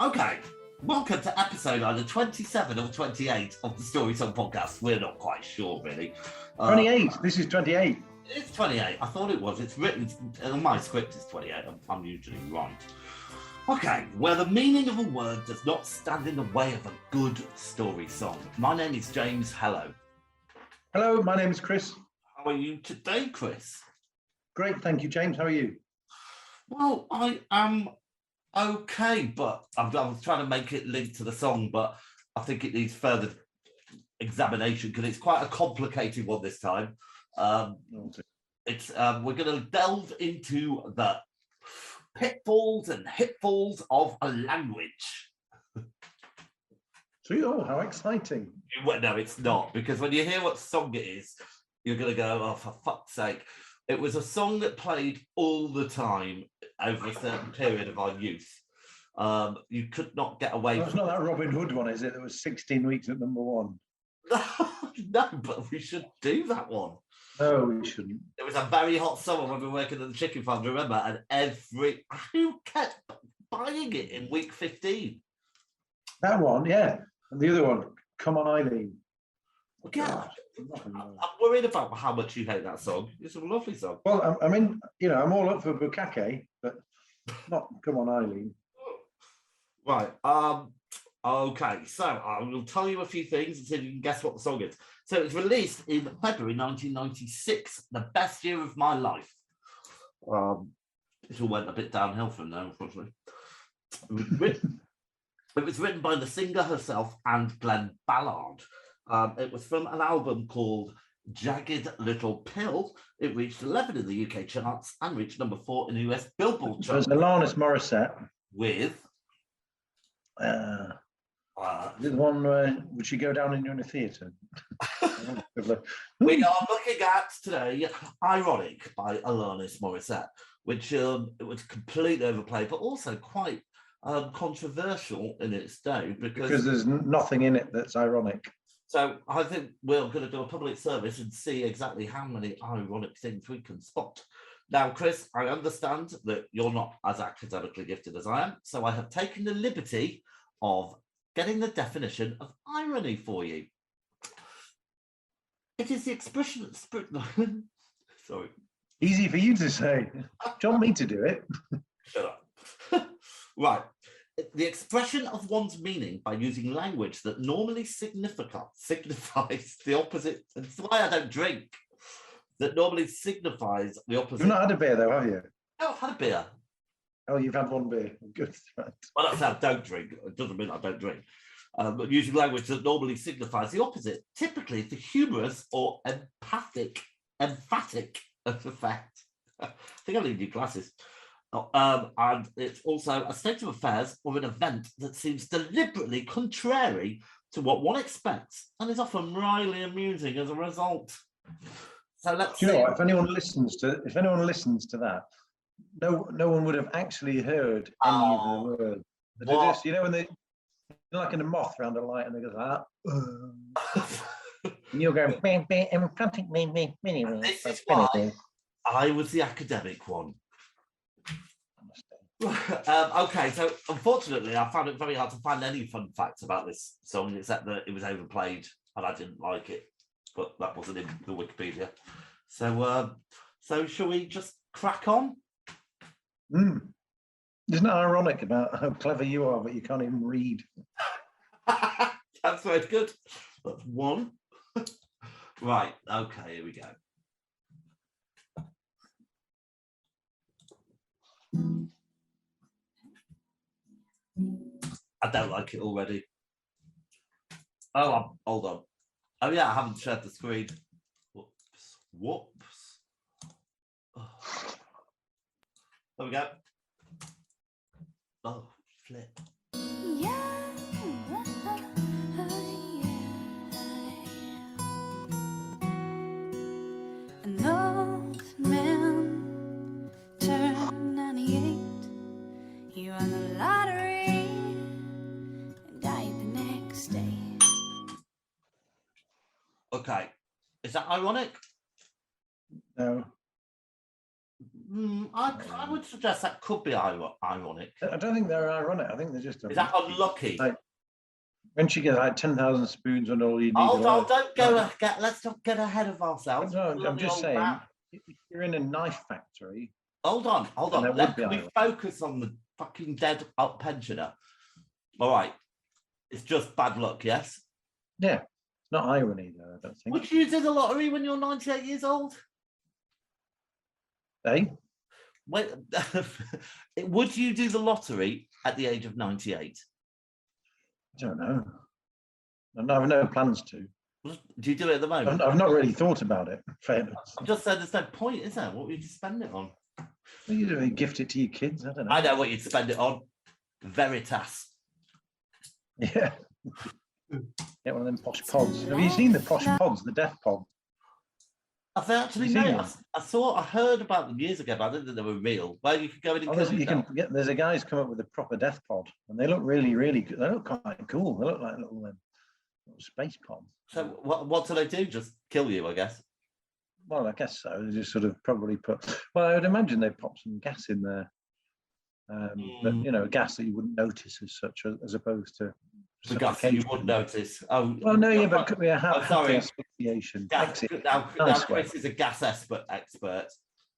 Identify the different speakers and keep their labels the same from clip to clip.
Speaker 1: Okay, welcome to episode either 27 or 28 of the Story Song Podcast. We're not quite sure, really.
Speaker 2: 28. This is 28.
Speaker 1: It's 28. I thought it was. It's written on my script. It's 28. I'm usually right. Okay, where the meaning of a word does not stand in the way of a good story song. My name is James. Hello.
Speaker 2: Hello, my name is Chris.
Speaker 1: How are you today, Chris?
Speaker 2: Great, thank you, James. How are you?
Speaker 1: Well, I am okay, but I was trying to make it link to the song, but I think it needs further examination because it's quite a complicated one this time. It's we're going to delve into the pitfalls and hitfalls of a language.
Speaker 2: Oh, how exciting.
Speaker 1: Well, no, it's not, because when you hear what song it is, you're going to go, oh, for fuck's sake. It was a song that played all the time over a certain period of our youth. You could not get away from it. It's
Speaker 2: not that Robin Hood one, is it? That was 16 weeks at number one.
Speaker 1: No, but we should do that one.
Speaker 2: No, we shouldn't.
Speaker 1: It was a very hot summer when we were working at the chicken farm, remember? And who kept buying it in week 15?
Speaker 2: That one, yeah. And the other one, Come On Eileen.
Speaker 1: Yeah, I'm worried about how much you hate that song. It's a lovely song.
Speaker 2: Well, I mean, I'm all up for Bukake, but not Come On Eileen.
Speaker 1: Right. Okay, so I will tell you a few things and see if you can guess what the song is. So it was released in February 1996, the best year of my life. It all went a bit downhill from there, unfortunately. It was written by the singer herself and Glenn Ballard. It was from an album called Jagged Little Pill. It reached 11 in the UK charts and reached number 4 in the US Billboard charts.
Speaker 2: There's Alanis Morissette.
Speaker 1: With?
Speaker 2: The one where would she go down in a theatre?
Speaker 1: We are looking at today Ironic by Alanis Morissette, which it was completely overplayed, but also quite controversial in its day
Speaker 2: because there's nothing in it that's ironic.
Speaker 1: So I think we're going to do a public service and see exactly how many ironic things we can spot. Now, Chris, I understand that you're not as academically gifted as I am, so I have taken the liberty of getting the definition of irony for you. It is the expression sorry.
Speaker 2: Easy for you to say. Do you want me to do it?
Speaker 1: Shut up. Right. The expression of one's meaning by using language that normally signifies the opposite. That's why I don't drink. That normally signifies the opposite.
Speaker 2: You've not had a beer, though, have you?
Speaker 1: No, I've had a beer.
Speaker 2: Oh, you've had one beer. Good. Right.
Speaker 1: Well, that's how I don't drink. It doesn't mean I don't drink. But using language that normally signifies the opposite, typically for humorous or emphatic effect. I think I need new glasses. And it's also a state of affairs or an event that seems deliberately contrary to what one expects and is often wryly amusing as a result. So let's see.
Speaker 2: You know what? If anyone listens to that, no one would have actually heard any of the words. They just, when they like in a moth around a light and they go like that. And you're going, emphatic,
Speaker 1: this is why I was the academic one. Okay, so unfortunately, I found it very hard to find any fun facts about this song, except that it was overplayed and I didn't like it, but that wasn't in the Wikipedia. So shall we just crack on?
Speaker 2: Isn't it ironic about how clever you are, but you can't even read?
Speaker 1: That's very good. That's one. Right, okay, here we go. I don't like it already. Oh, hold on. Oh yeah, I haven't shared the screen. Whoops. Oh. There we go. Oh, flip.
Speaker 3: An old man turned 98. He won the lottery and died the next day.
Speaker 1: Okay, is that ironic?
Speaker 2: No.
Speaker 1: I would suggest that could be ironic.
Speaker 2: I don't think they're ironic. I think they're just.
Speaker 1: Is that unlucky?
Speaker 2: Like, when she gets like 10,000 spoons and all you need.
Speaker 1: Hold on, don't go. Let's not get ahead of ourselves.
Speaker 2: No, I'm just saying, if you're in a knife factory.
Speaker 1: Hold on. Can we focus on the fucking dead pensioner? All right. It's just bad luck, yes?
Speaker 2: Yeah. It's not irony, though, I don't think.
Speaker 1: Would you do the lottery when you're 98 years old?
Speaker 2: Eh?
Speaker 1: Wait, would you do the lottery at the age of 98?
Speaker 2: I don't know. I have no plans to.
Speaker 1: Do you do it at the moment?
Speaker 2: I've not really thought about it, fairness.
Speaker 1: I'm just saying there's no point, is there? What would you spend it on?
Speaker 2: Well, you do gift it to your kids, I don't know.
Speaker 1: I know what you'd spend it on. Veritas.
Speaker 2: Yeah. Get one of them posh pods. Have you seen the posh pods, the death pod?
Speaker 1: I've actually known. I heard about them years ago, but I didn't think they were real. Well, you could go in and
Speaker 2: there's a guy's come up with a proper death pod, and they look really, really good. They look quite cool. They look like little space pods.
Speaker 1: So what do they do? Just kill you, I guess.
Speaker 2: Well, I guess so. They just sort of probably put. Well, I would imagine they pop some gas in there. But, you know, gas that you wouldn't notice as such, as opposed to
Speaker 1: the gas that you wouldn't notice. Oh,
Speaker 2: well, no, yeah, but could be a
Speaker 1: sorry.
Speaker 2: asphyxiation.
Speaker 1: Now, Chris is a gas expert,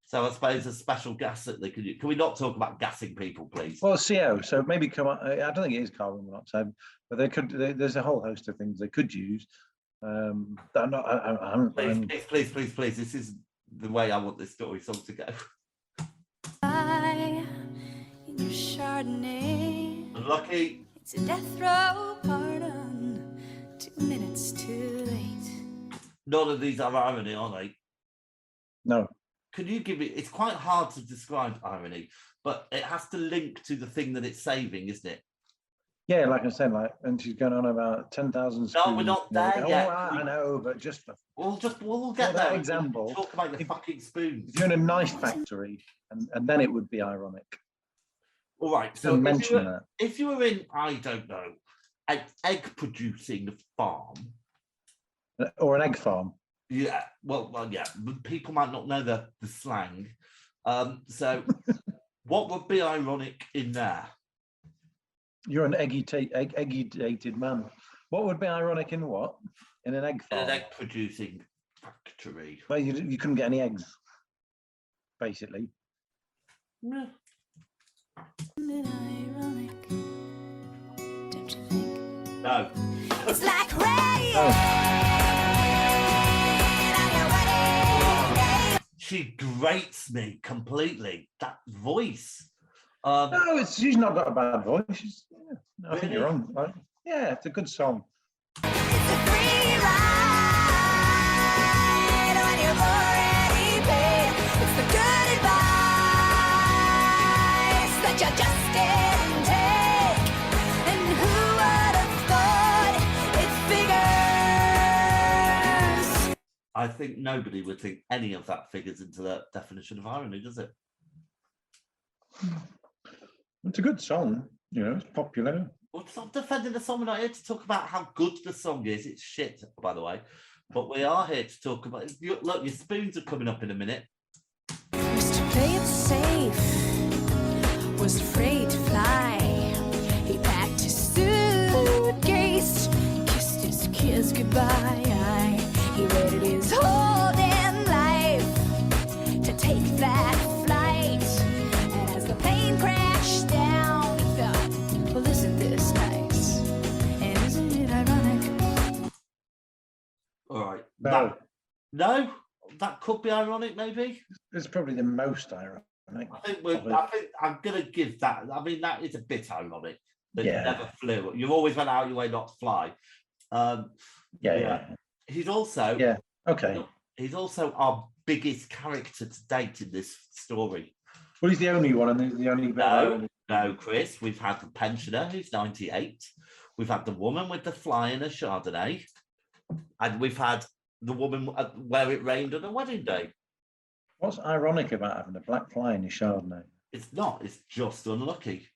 Speaker 1: so I suppose a special gas that they could use. Can we not talk about gassing people, please?
Speaker 2: Well, CO. So maybe come on. I don't think it is carbon monoxide, but they could. There's a whole host of things they could use.
Speaker 1: Please. This is the way I want this story song to go.
Speaker 3: In your Chardonnay.
Speaker 1: Unlucky.
Speaker 3: It's a death row pardon. 2 minutes too late.
Speaker 1: None of these are irony, are they?
Speaker 2: No.
Speaker 1: Can you give me? It's quite hard to describe irony, but it has to link to the thing that it's saving, isn't it?
Speaker 2: Yeah, like I said, and she's going on about 10,000.
Speaker 1: No, we're not there yet.
Speaker 2: I know, but
Speaker 1: we'll get that
Speaker 2: example.
Speaker 1: Talk about your fucking spoons.
Speaker 2: If you're in a knife factory, and then it would be ironic.
Speaker 1: All right. So
Speaker 2: mention
Speaker 1: if you were in, I don't know, an egg producing farm,
Speaker 2: or an egg farm.
Speaker 1: Yeah. Well, yeah. People might not know the slang. So, what would be ironic in there?
Speaker 2: You're an eggy-dated man. What would be ironic in what? In an egg farm?
Speaker 1: In an egg producing factory.
Speaker 2: Well, you couldn't get any eggs, basically.
Speaker 1: No.
Speaker 3: Ironic, don't you think?
Speaker 1: No.
Speaker 3: It's like rain.
Speaker 1: She grates me completely. That voice.
Speaker 2: No, she's not got a bad voice. I
Speaker 1: Really?
Speaker 2: think you're wrong. Right? Yeah, it's a good song.
Speaker 3: It's a free ride when you've already paid. It's the good advice that you just didn't take. And who would have thought it figures?
Speaker 1: I think nobody would think any of that figures into the definition of irony, does it?
Speaker 2: It's a good song. You know, it's popular.
Speaker 1: Well, stop defending the song. We're not here to talk about how good the song is. It's shit, by the way. But we are here to talk about... Look, your spoons are coming up in a minute.
Speaker 3: Used to play it safe, was afraid to fly. He packed his suitcase, kissed his kids goodbye. He waited his whole damn life to take that flight. And as the plane crashed down, he thought, well, isn't this nice? And isn't it ironic?
Speaker 1: All right.
Speaker 2: No.
Speaker 1: That could be ironic, maybe.
Speaker 2: It's probably the most ironic.
Speaker 1: I think I'm going to give that. I mean, that is a bit ironic. That you never flew. You always went out your way not to fly.
Speaker 2: Yeah.
Speaker 1: He's also
Speaker 2: okay.
Speaker 1: He's also our biggest character to date in this story.
Speaker 2: Well, he's the only one, and the only.
Speaker 1: No, Chris. We've had the pensioner who's 98. We've had the woman with the fly in a Chardonnay, and we've had the woman where it rained on a wedding day.
Speaker 2: What's ironic about having a black fly in your Chardonnay?
Speaker 1: It's not. It's just unlucky.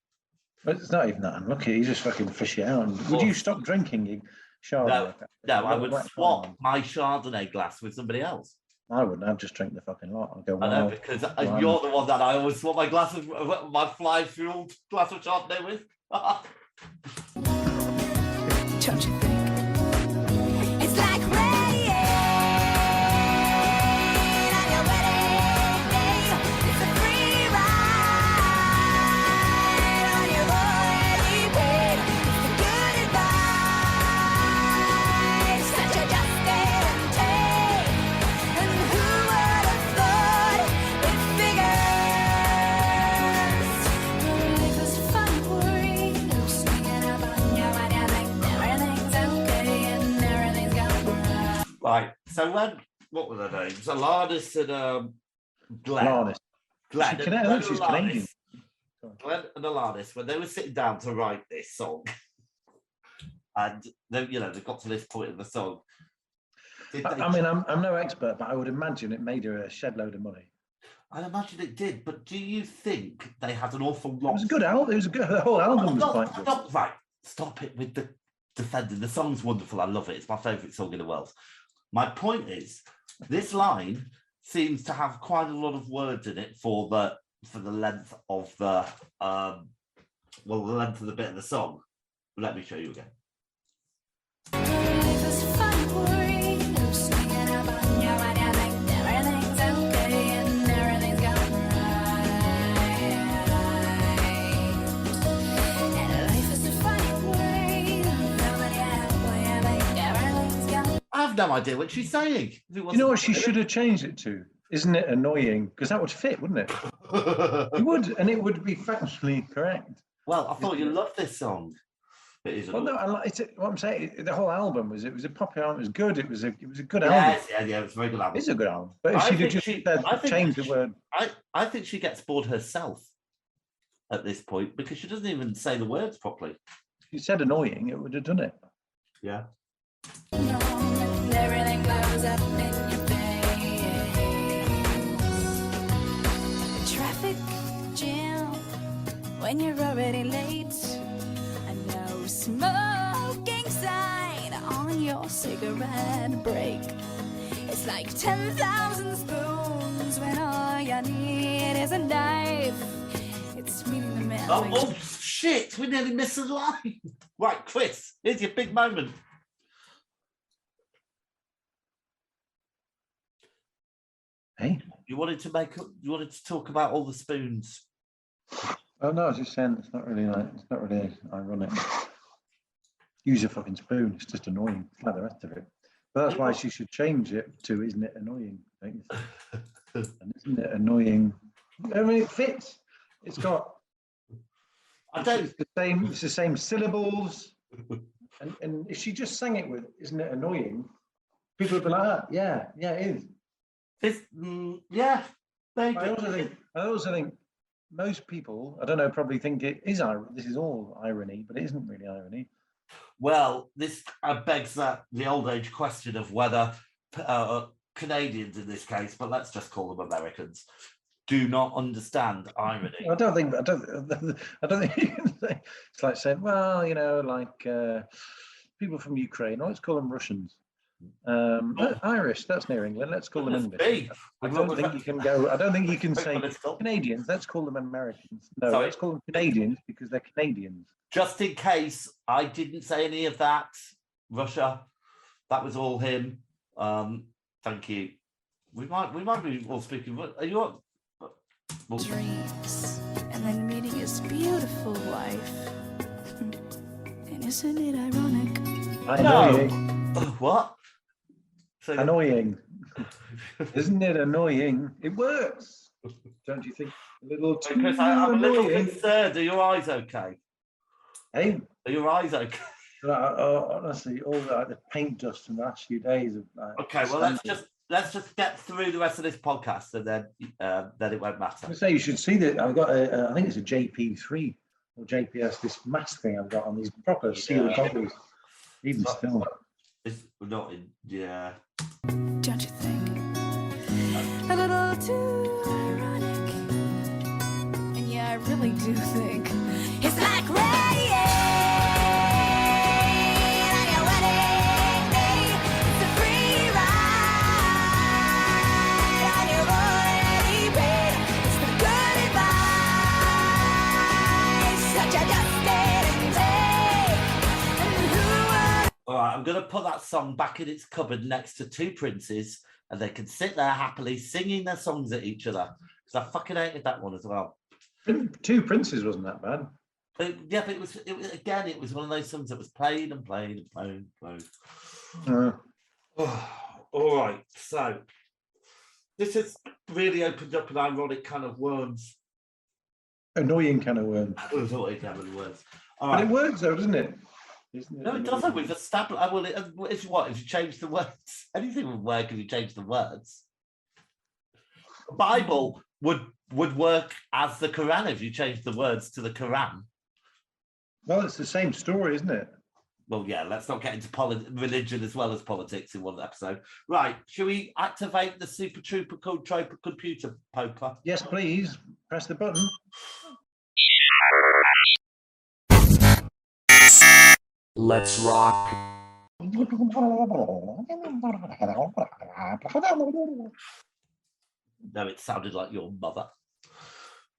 Speaker 2: But it's not even that unlucky. You just fucking fish it out. Would you stop drinking your Chardonnay?
Speaker 1: No, I would swap my Chardonnay glass with somebody else.
Speaker 2: I wouldn't. I'd just drink the fucking lot. I'd go,
Speaker 1: I know,
Speaker 2: wow.
Speaker 1: because
Speaker 2: wow.
Speaker 1: you're the one that I always want my fly-fueled glass of Chardonnay with.
Speaker 3: Don't you think? It's like rain on your wedding day. It's a free ride on your already paid. It's the good advice that you just didn't take. And who would have thought it figures? Life is fun, worrying, sneaking up on you when you think everything's okay and everything's going right.
Speaker 1: Right. So what were their names? Alanis and Glenn.
Speaker 2: Alanis.
Speaker 1: Glenn,
Speaker 2: She's
Speaker 1: and
Speaker 2: Canadian.
Speaker 1: Glenn and Alanis, when they were sitting down to write this song, and they got to this point in the song.
Speaker 2: I mean, I'm no expert, but I would imagine it made her a shed load of money.
Speaker 1: I imagine it did, but do you think they had an awful
Speaker 2: It
Speaker 1: lot?
Speaker 2: was a good album. It was a good. The whole album was quite good.
Speaker 1: Right, stop it with the defending. The song's wonderful. I love it. It's my favourite song in the world. My point is, this line seems to have quite a lot of words in it for the length of the the length of the bit of the song. Let me show you again.
Speaker 3: Life is fun, worrying, sneaking up on you when you think everything's okay and everything's going right. And life is fun, worrying, nobody has when you think everything's going.
Speaker 1: I have no idea what she's saying. If it
Speaker 2: You know
Speaker 1: wasn't-
Speaker 2: what she should have changed it to? Isn't it annoying? Because that would fit, wouldn't it? It would, and it would be factually correct.
Speaker 1: Well, I thought you loved this song. It is.
Speaker 2: Well, no, I like it. What I'm saying, the whole album was a popular album. It was good. It was a good album.
Speaker 1: Yes, yeah, it's a very good album.
Speaker 2: It's a good album. But if
Speaker 1: I
Speaker 2: she'd
Speaker 1: think
Speaker 2: have just
Speaker 1: she-
Speaker 2: said,
Speaker 1: I think
Speaker 2: changed the
Speaker 1: she-
Speaker 2: word,
Speaker 1: I think she gets bored herself at this point because she doesn't even say the words properly.
Speaker 2: if you said annoying, it would have done it.
Speaker 1: Yeah.
Speaker 3: And everything blows up in your face. A traffic jam when you're already late. A no smoking sign on your cigarette break. It's like 10,000 spoons when all you need is a knife. It's meeting the man.
Speaker 1: Oh, shit! We nearly missed the line. Right, Chris, here's your big moment.
Speaker 2: Hey?
Speaker 1: You wanted to talk about all the spoons.
Speaker 2: Oh no, I was just saying it's not really ironic. Use a fucking spoon. It's just annoying, like the rest of it. But that's why she should change it to "Isn't it annoying?" Don't you think? And isn't it annoying? I mean, it fits. It's got.
Speaker 1: I don't.
Speaker 2: It's the same. It's the same syllables. And if she just sang it with "Isn't it annoying?" people would be like, ah, yeah, it is.
Speaker 1: It's yeah. Maybe.
Speaker 2: I also think most people, I don't know, probably think it is this is all irony, but it isn't really irony.
Speaker 1: Well, this begs the old age question of whether Canadians in this case, but let's just call them Americans, do not understand irony.
Speaker 2: I don't think you can say, it's like saying, well, like people from Ukraine, let's call them Russians. Irish, that's near England, let's call them English. I don't think you can say Canadians, let's call them Americans. No,
Speaker 1: Sorry?
Speaker 2: let's call them Canadians because they're Canadians.
Speaker 1: Just in case I didn't say any of that, Russia, that was all him. Thank you. We might be all speaking. Are you on?
Speaker 3: Dreams, and then meeting his beautiful wife. And isn't it ironic?
Speaker 2: Annoying.
Speaker 1: What? So,
Speaker 2: Annoying. Isn't it annoying? It works. Don't you think? A little too
Speaker 1: Chris, I'm a little
Speaker 2: annoying.
Speaker 1: concerned. Are your eyes okay?
Speaker 2: Hey,
Speaker 1: Are your eyes okay?
Speaker 2: honestly, all the paint dust in the last few days.
Speaker 1: Okay, well let's just get through the rest of this podcast, and then it won't matter.
Speaker 2: I say you should see that. I've got I think it's a JP3 or JPS. This mask thing I've got on these proper sealed bottles. Even still,
Speaker 1: It's not in. Yeah.
Speaker 3: Don't you think? A little too ironic. And yeah, I really do think it's like rain on your wedding day. It's a free ride
Speaker 1: put that song back in its cupboard next to two princes, and they can sit there happily singing their songs at each other. Because I fucking hated that one as well.
Speaker 2: Two Princes wasn't that bad.
Speaker 1: But it was again. It was one of those songs that was played and played and played and played. All right, so this has really opened up an ironic kind of worms.
Speaker 2: Annoying kind of worm.
Speaker 1: Annoying kind of worms. All
Speaker 2: But
Speaker 1: right.
Speaker 2: it works though, doesn't it?
Speaker 1: No, it doesn't. We've established. Well, if you change the words, anything would work if you change the words. The Bible would work as the Quran if you changed the words to the Quran.
Speaker 2: Well, it's the same story, isn't it?
Speaker 1: Well, yeah, let's not get into religion as well as politics in one episode. Right, shall we activate the Super Trooper computer poker?
Speaker 2: Yes, please. Press the button.
Speaker 4: Let's rock.
Speaker 1: No, it sounded like your mother.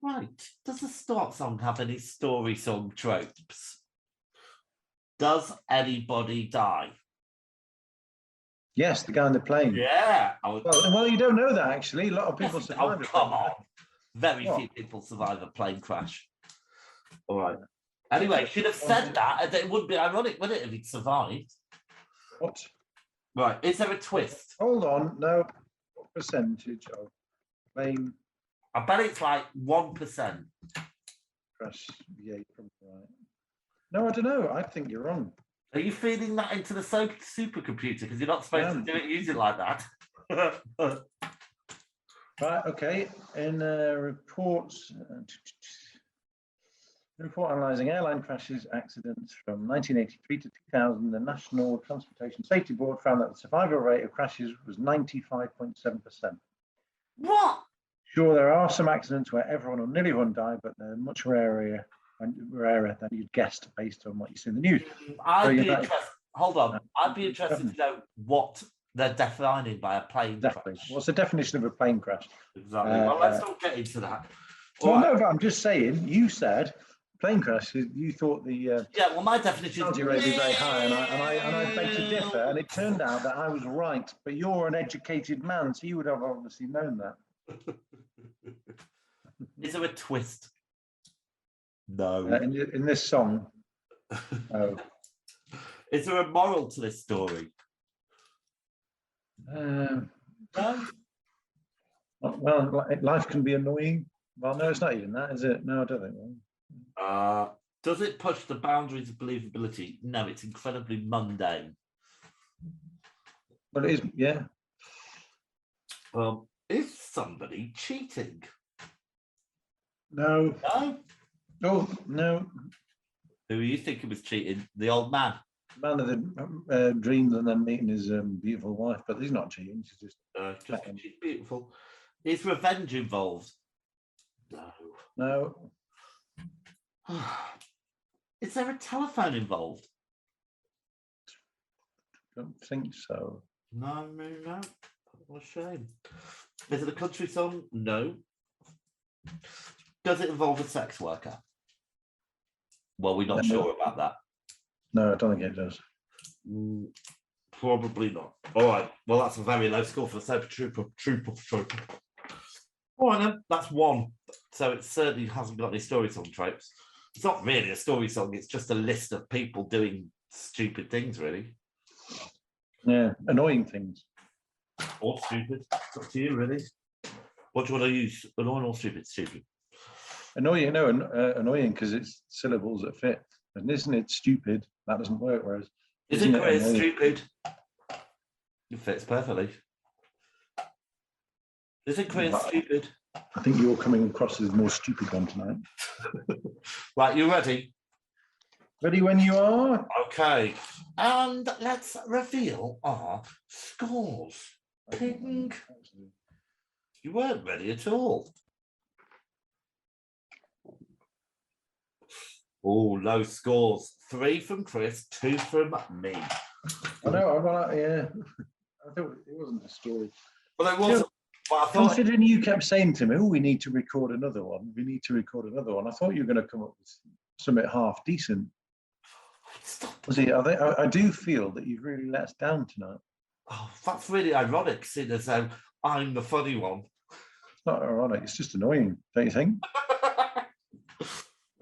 Speaker 1: Right, does the start song have any story song tropes? Does anybody die?
Speaker 2: Yes, the guy on the plane.
Speaker 1: Yeah.
Speaker 2: Well, you don't know that actually. A lot of people
Speaker 1: Yes,
Speaker 2: survive.
Speaker 1: oh, come on. Very few people survive a plane crash. All right. Anyway, she'd have said that, and it would be ironic, wouldn't it, if he'd survived?
Speaker 2: What?
Speaker 1: Right. Is there a twist?
Speaker 2: Hold on. No. What percentage of plane
Speaker 1: I bet it's like 1%.
Speaker 2: crash? Yeah, you're probably right. No, I don't know. I think you're wrong.
Speaker 1: Are you feeding that into the supercomputer? Because you're not supposed to do it using like that.
Speaker 2: Right, okay. In reports, report analysing airline crashes, accidents from 1983 to 2000, the National Transportation Safety Board found that the survival rate of crashes was 95.7%.
Speaker 1: What?
Speaker 2: Sure, there are some accidents where everyone or nearly everyone died, but they're much rarer than you'd guessed based on what you see in the news.
Speaker 1: Hold on. I'd be interested to know what they're defining by a plane crash.
Speaker 2: What's the definition of a plane crash?
Speaker 1: Exactly. Well, let's not get into that.
Speaker 2: Well, no, but I'm just saying, you said plane crash, you thought the
Speaker 1: yeah, well, my definition
Speaker 2: is very high, and I beg to differ, and it turned out that I was right, but you're an educated man, so you would have obviously known that.
Speaker 1: Is there a twist? No.
Speaker 2: In this song, no.
Speaker 1: Is there a moral to this story?
Speaker 2: No.
Speaker 1: No.
Speaker 2: Well, life can be annoying. Well, no, it's not even that, is it? No, I don't think so.
Speaker 1: Does it push the boundaries of believability? No, it's incredibly mundane.
Speaker 2: But it is, yeah.
Speaker 1: Is somebody cheating?
Speaker 2: No.
Speaker 1: No.
Speaker 2: Oh, no.
Speaker 1: Who are you thinking was cheating? The old man.
Speaker 2: Man of the dreams and then meeting his beautiful wife, but he's not cheating. She's just
Speaker 1: she's beautiful. Is revenge involved? No.
Speaker 2: No.
Speaker 1: Is there a telephone involved?
Speaker 2: Don't think so.
Speaker 1: No. What a shame. Is it a country song? No. Does it involve a sex worker? Well, we're not sure about that.
Speaker 2: No, I don't think it does.
Speaker 1: Probably not. All right. Well, that's a very low score for the Super Trooper. All right, then. That's one. So it certainly hasn't got any story song tropes. It's not really a story song. It's just a list of people doing stupid things, really.
Speaker 2: Yeah, annoying things.
Speaker 1: Or stupid. It's up to you, really. What do you want to use? Annoying or stupid? Stupid.
Speaker 2: Annoying, no, annoying because it's syllables that fit. And isn't it stupid? That doesn't work. Whereas,
Speaker 1: isn't it stupid? It fits perfectly. Isn't Chris stupid?
Speaker 2: I think you're coming across as the more stupid one tonight.
Speaker 1: Right, you ready?
Speaker 2: Ready when you are.
Speaker 1: Okay. And let's reveal our scores. Ping. You weren't ready at all. Oh, low scores. 3 from Chris, 2 from me.
Speaker 2: I know, yeah. I thought it wasn't a story.
Speaker 1: Well, it wasn't.
Speaker 2: Considering you kept saying to me, oh, we need to record another one. I thought you were going to come up with something half decent.
Speaker 1: Stop.
Speaker 2: Was he? I do feel that you've really let us down tonight.
Speaker 1: Oh, that's really ironic, seeing as though I'm the funny one.
Speaker 2: It's not ironic. It's just annoying, don't you think?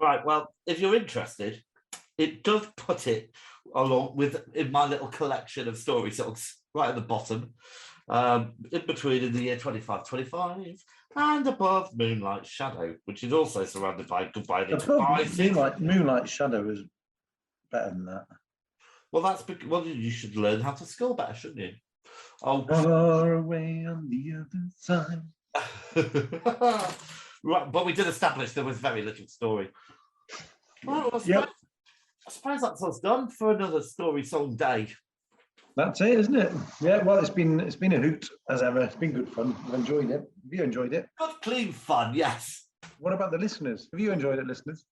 Speaker 1: Right, well, if you're interested, it does put it along with in my little collection of story songs right at the bottom, in between in the year 2525 and above Moonlight Shadow, which is also surrounded by Goodbye Little Bicycle.
Speaker 2: Moonlight Shadow is better than that.
Speaker 1: Well, well, you should learn how to score better, shouldn't you? Oh,
Speaker 2: far away on the other side.
Speaker 1: Right, but we did establish there was very little story. Well, I suppose that's us done for another story song day.
Speaker 2: That's it, isn't it? Yeah. Well, it's been a hoot as ever. It's been good fun. I've enjoyed it. Have you enjoyed it?
Speaker 1: Good, clean fun, yes.
Speaker 2: What about the listeners? Have you enjoyed it, listeners?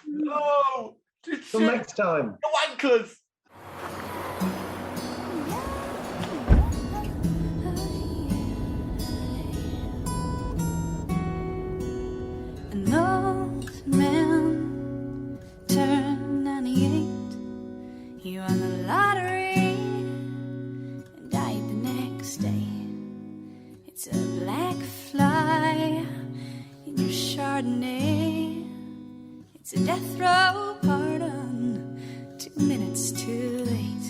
Speaker 1: No.
Speaker 2: Till next time.
Speaker 1: The wankers.
Speaker 3: An old man turned 98. He won the lottery and died the next day. It's a black fly in your Chardonnay. It's a death row pardon, 2 minutes too late.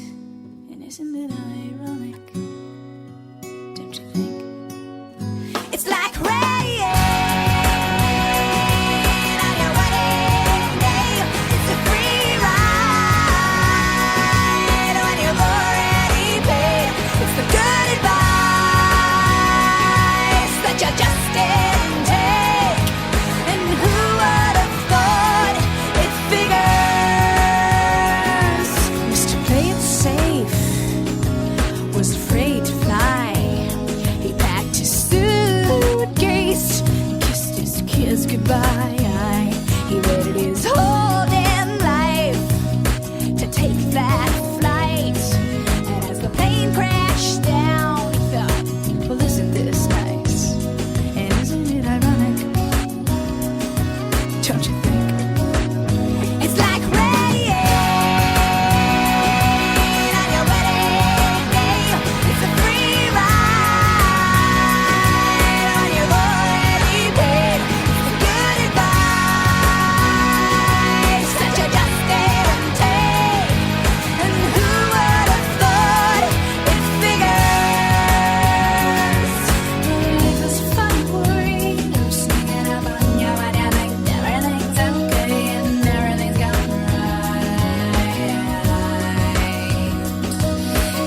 Speaker 3: And isn't it ironic? Don't you think? It's like rain on your wedding day. It's a free ride when you've already paid. It's the good advice that you just didn't take. And who would have thought it figures? Mr. Play It Safe was afraid to fly. He packed his suitcase, kissed his kids goodbye. He waited his whole damn life to take that flight. And as the plane crashed down, he thought, well, isn't this nice? And isn't it ironic? Don't you think? It's like rain on your wedding day. It's a free ride when you've already paid. It's the good advice that you just didn't take. And who would have thought it figures? Life is funny, boy. You're sneaking up on you and you think everything's okay and everything's going right.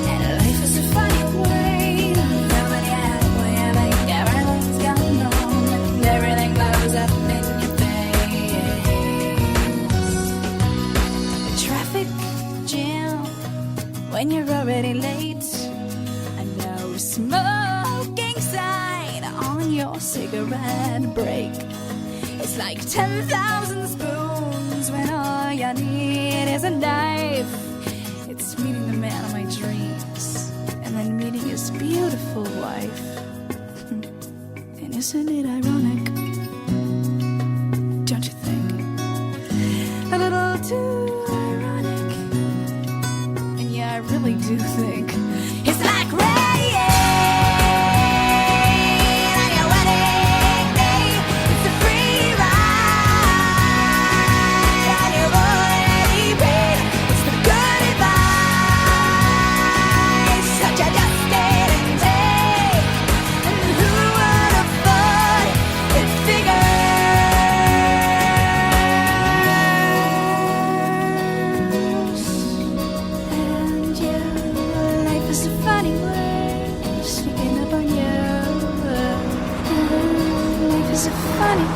Speaker 3: And life is a funny way. Nobody had when you think everything's going wrong and everything blows up in your face. A traffic jam when you're already late. A no smoking sign on your cigarette break. It's like 10,000 spoons when all you need is a knife. It's meeting the man of my dreams and then meeting his beautiful wife. And isn't it ironic? Don't you think? A little too ironic. And yeah, I really do think it's like rain on your wedding day. It's a free ride and you've already paid. It's the good advice that you just didn't take. And who would have thought it figures? And yeah, life is a funny way, sneaking up on you. Life is a funny